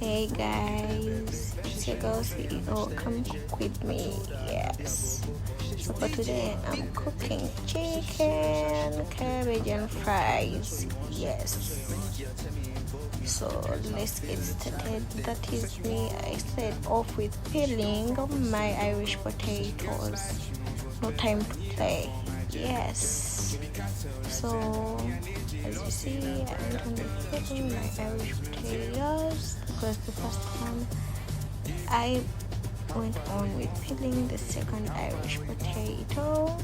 Hey guys, it's your girl CEO. Come cook with me. Yes. So for today, I'm cooking chicken, cabbage, and fries. Yes. So let's get started. That is me. I started off with peeling my Irish potatoes. No time to play. Yes. So as you see, I went on with peeling my Irish potatoes because the first time I went on with peeling the second Irish potato.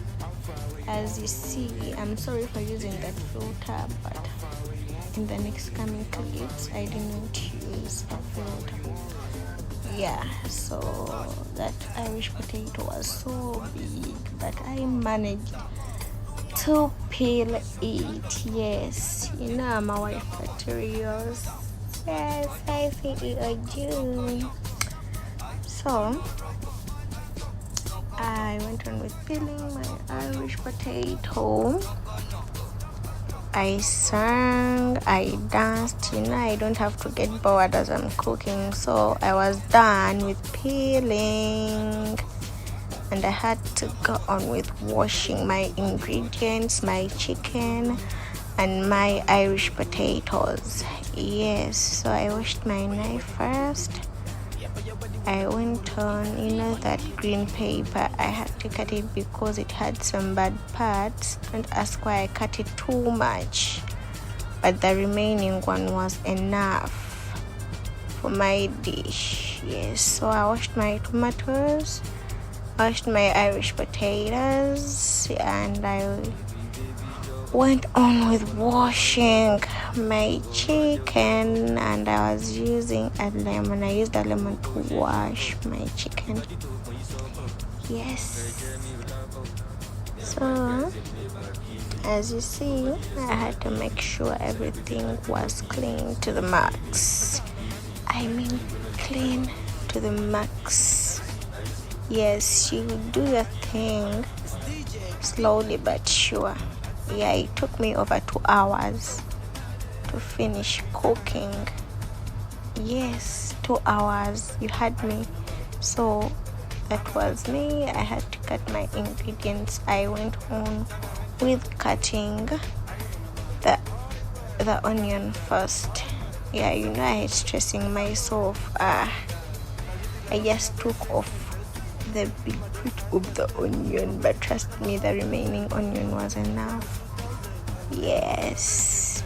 As you see, I'm sorry for using that filter, but in the next coming clips I didn't use a filter. Yeah, so that Irish potato was so big, but I managed to peel it. Yes, you know I'm a wife materials. Yes, I think you do. So I went on with peeling my Irish potato. I sang, I danced, I don't have to get bored as I'm cooking. So I was done with peeling and I had to go on with washing my ingredients, my chicken and my Irish potatoes. Yes, so I washed my knife first. I went on, that green paper, I had to cut it because it had some bad parts. Don't ask why I cut it too much, but the remaining one was enough for my dish. Yes, so I washed my tomatoes, washed my Irish potatoes, and I went on with washing my chicken, and I was using a lemon. I used a lemon to wash my chicken. Yes. So as you see, I had to make sure everything was clean to the max. I mean clean to the max. Yes, you do your thing slowly but sure. Yeah, it took me over 2 hours to finish cooking. Yes, 2 hours. You had me. So that was me. I had to cut my ingredients. I went on with cutting the onion first. Yeah, I hate stressing myself. I just took off the big bit of the onion, but trust me, the remaining onion was enough. Yes.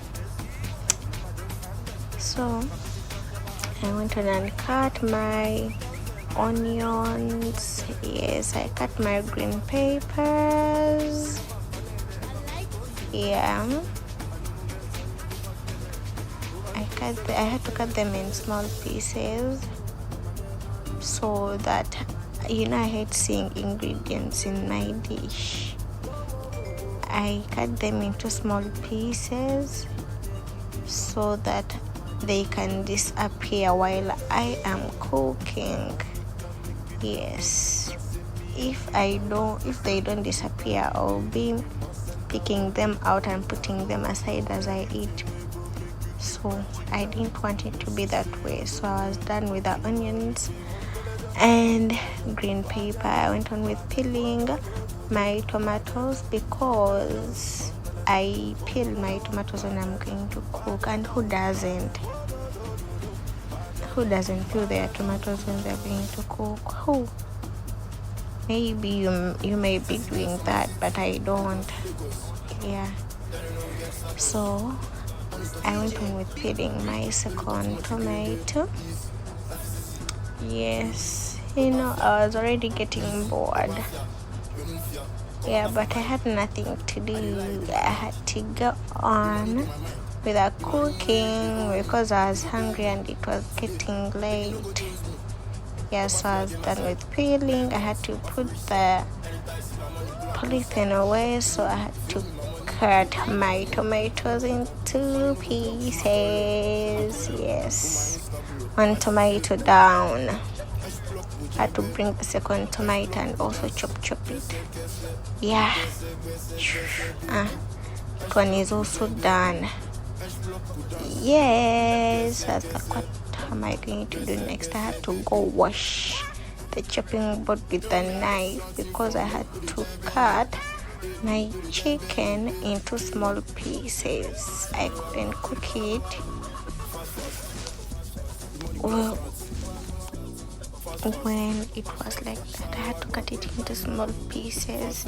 So I went on and cut my onions. Yes, I cut my green peppers. Yeah, I had to cut them in small pieces so that I hate seeing ingredients in my dish. I cut them into small pieces so that they can disappear while I am cooking. Yes, if they don't disappear, I'll be picking them out and putting them aside as I eat. So I didn't want it to be that way, so I was done with the onions and green paper. I went on with peeling my tomatoes because I peel my tomatoes when I'm going to cook, and who doesn't peel their tomatoes when they're going to cook? Who? Maybe you may be doing that, but I don't. Yeah, so I went on with peeling my second tomato. Yes, I was already getting bored. Yeah, but I had nothing to do. I had to go on with the cooking because I was hungry and it was getting late. Yeah, so I was done with peeling. I had to put the polythene away, so I had to cut my tomatoes into pieces. Yes, one tomato down. I had to bring the second tomato and also chop it. Yeah, one is also done. Yes, that's am I going to do next? I had to go wash the chopping board with a knife because I had to cut my chicken into small pieces. I couldn't cook it well when it was like that. I had to cut it into small pieces.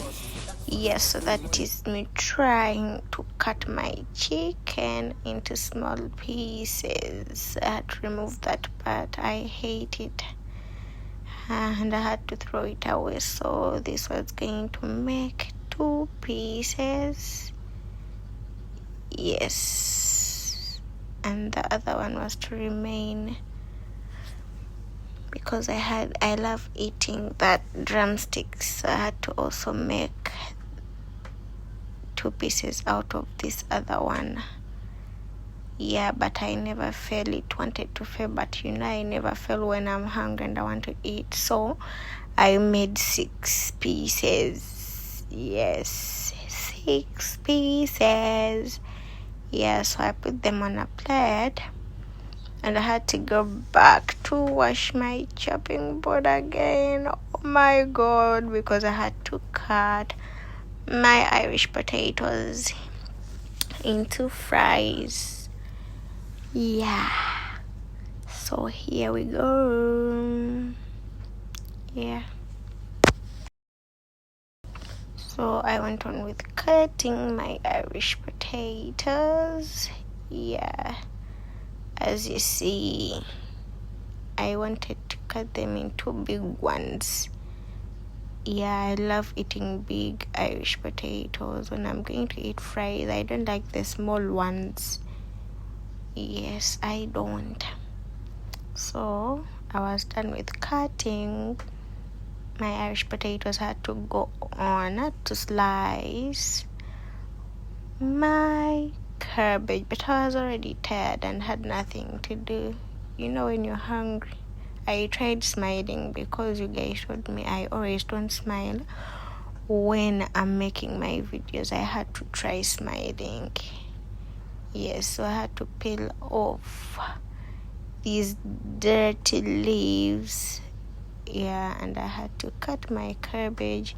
Yes, so that is me trying to cut my chicken into small pieces. I had to remove that part. I hate it. And I had to throw it away. So this was going to make 2 pieces. Yes. And the other one was to remain, because I love eating that drumsticks. So I had to also make 2 pieces out of this other one. Yeah, but I never fail. It wanted to fail, but I never fail when I'm hungry and I want to eat. So I made 6 pieces. Yes, 6 pieces. Yeah, so I put them on a plate. And I had to go back to wash my chopping board again. Oh my God, because I had to cut my Irish potatoes into fries. Yeah. So here we go. Yeah. So I went on with cutting my Irish potatoes. Yeah. As you see, I wanted to cut them into big ones. Yeah, I love eating big Irish potatoes. When I'm going to eat fries, I don't like the small ones. Yes, I don't. So I was done with cutting. My Irish potatoes had to go on to slice my cabbage, but I was already tired and had nothing to do. When you're hungry. I tried smiling because you guys told me I always don't smile when I'm making my videos. I had to try smiling. Yes, so I had to peel off these dirty leaves. Yeah, and I had to cut my cabbage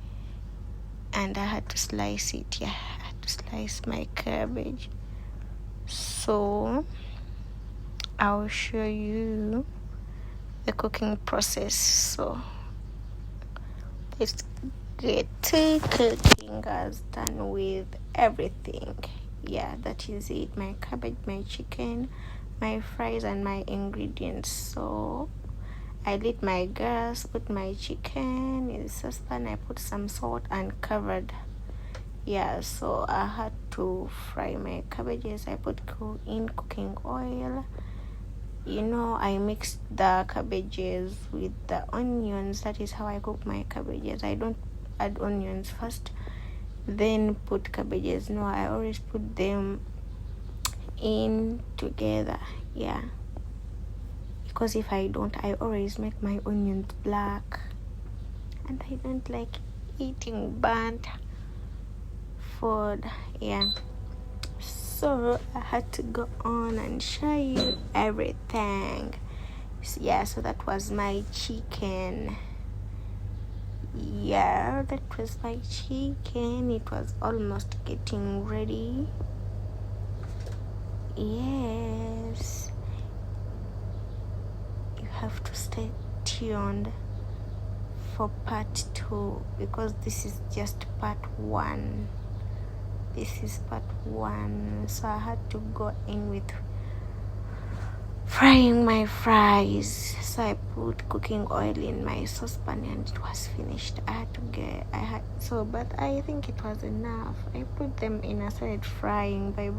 and I had to slice it. Yeah, I had to slice my cabbage. So I'll show you the cooking process. So let's get to cooking. I was done with everything. Yeah, that is it. My cabbage, my chicken, my fries, and my ingredients. So I lit my gas, put my chicken in the saucepan. I put some salt and covered. Yeah, so I had to fry my cabbages. I put in cooking oil. I mixed the cabbages with the onions. That is how I cook my cabbages. I don't add onions first, then put cabbages. No, I always put them in together. Yeah, because if I don't, I always make my onions black, and I don't like eating burnt food. Yeah, so I had to go on and show you everything. Yeah, so that was my chicken. Yeah, that was my chicken. It was almost getting ready. Yes, you have to stay tuned for part 2 because this is just part 1. This is part 1. So I had to go in with frying my fries. So I put cooking oil in my saucepan and it was finished. But I think it was enough. I put them in. I started frying. Bye bye.